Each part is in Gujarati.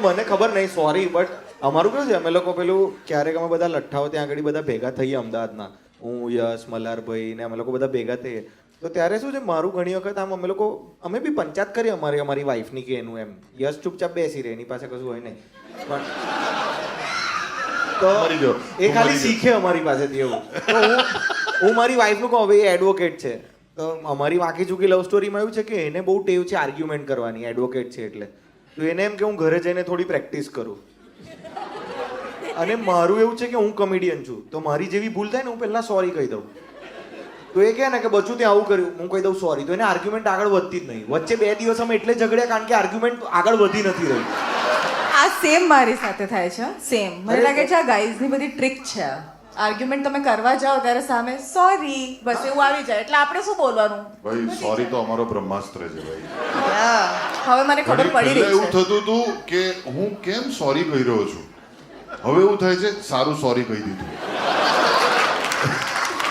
મને ખબર નહીં સોરી બટ અમારું કેવું છે અમે લોકો પેલું ક્યારેક અમે બધા લઠ્ઠાઓ ત્યાં આગળ બધા ભેગા થઈએ અમદાવાદના હું યશ મલ્હારભાઈ ને અમે લોકો બધા ભેગા થઈએ તો ત્યારે શું છે મારું ઘણી વખત આમ અમે બી પંચાયત કરીએ અમારી વાઈફની કે એનું એમ યશ ચૂપચાપ બેસી રહે એની પાસે કશું હોય નહીં પણ તો એ ખાલી શીખે અમારી પાસેથી એવું તો હું મારી વાઈફનું કહું ભાઈ એડવોકેટ છે તો અમારી વાંકી ચૂકી લવ સ્ટોરીમાં એવું છે કે એને બહુ ટેવ છે આર્ગ્યુમેન્ટ કરવાની એડવોકેટ છે એટલે તો એને એમ કે હું ઘરે જઈને થોડી પ્રેક્ટિસ કરું અને મારું એવું છે કે હું કોમેડિયન છું તો મારી જેવી ભૂલ થાય ને હું પહેલા સોરી કહી દઉં તો એ કહે ને કે બચ્ચું ત્યાં આવું કર્યું હું કહી દઉં સોરી તો એને આર્ગ્યુમેન્ટ આગળ વધતી જ નહીં વચ્ચે 2 દિવસ અમે એટલે ઝઘડ્યા કારણ કે આર્ગ્યુમેન્ટ આગળ વધી નથી રહી આ સેમ મારી સાથે થાય છે સેમ મને લાગે છે આ ગાઈઝની બધી ટ્રિક છે આર્ગ્યુમેન્ટ તમે કરવા જાઓ ત્યારે સામે સોરી બસ એવું આવી જાય એટલે આપણે શું બોલવાનું ભાઈ સોરી તો અમારો બ્રહ્માસ્ત્ર છે ભાઈ હવે મને ખબર પડી રહી એવું છે થતું હતું કે હું કેમ સોરી કહી રહ્યો છું હવે એવું થાય છે સારું સોરી કહી દીધું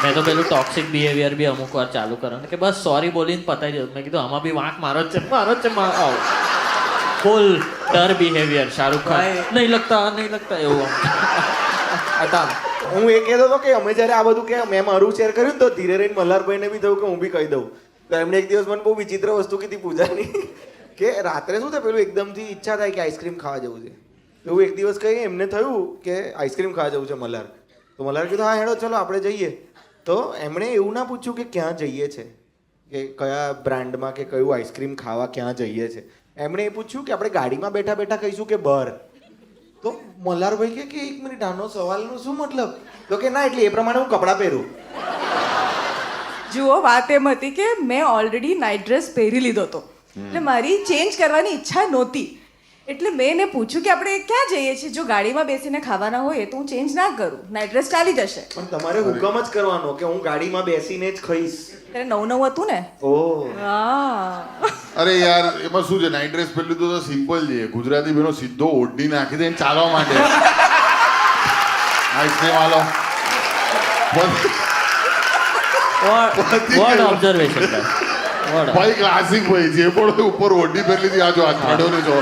મેં તો પેલું ટોક્સિક બિહેવિયર બી અમુક વાર ચાલુ કરવાનું કે બસ સોરી બોલીને પતાવી દઉં મેં કીધું આમાં બી વાંક મારો જ છે ફૂલ ડર બિહેવિયર શાહરુખ ખાન નહીં લગતા એવું હતા હું એ કહેતો હતો કે અમે જ્યારે આ બધું કે મેં મારું શેર કર્યું ને તો ધીરે રહીને મલ્હારભાઈને બી થયું કે હું બી કહી દઉં તો એમણે એક દિવસ મને બહુ વિચિત્ર વસ્તુ કીધી પૂજાની કે રાત્રે શું થાય પેલું એકદમથી ઈચ્છા થાય કે આઈસ્ક્રીમ ખાવા જવું છે તો હું એક દિવસ કહી એમને થયું કે આઈસ્ક્રીમ ખાવા જવું છે મલ્હાર તો મલ્હાર કીધું હા હેડો ચલો આપણે જઈએ તો એમણે એવું ના પૂછ્યું કે ક્યાં જઈએ છે કે કયા બ્રાન્ડમાં કે કયું આઈસ્ક્રીમ ખાવા ક્યાં જઈએ છે એમણે એ પૂછ્યું કે આપણે ગાડીમાં બેઠા બેઠા કહીશું કે બહાર તો મલ્હારભાઈ કે 1 મિનિટ આનો સવાલનો શું મતલબ તો કે ના એટલે એ પ્રમાણે હું કપડાં પહેરું જુઓ વાત એમ હતી કે મેં ઓલરેડી નાઇટ ડ્રેસ પહેરી લીધો હતો એટલે મારી ચેન્જ કરવાની ઈચ્છા નહોતી એટલે મેં એને પૂછ્યું કે આપણે ક્યાં જઈએ છીએ જો ગાડીમાં બેસીને ખાવાના હોય તો હું ચેન્જ ના કરું નાઇટ ડ્રેસ ચાલી જશે પણ તમારે હુકમ જ કરવાનો કે હું ગાડીમાં બેસીને જ ખાઈશ ત્યારે 9 હતું ને ઓહ હા અરે યાર એમાં શું છે નાઇટ ડ્રેસ પહેરલું તો સિમ્પલ છે ગુજરાતી બહેનો સીધો ઓઢી નાખી દે ચાલવા માટે આઈસ્ક્રીમ આલો વોટ ઓબ્ઝર્વેશન ભાઈ ક્લાસિક ભાઈ જે પણ ઉપર ઓઢી પહેરલી હતી આ જો આ ખાડો ને જો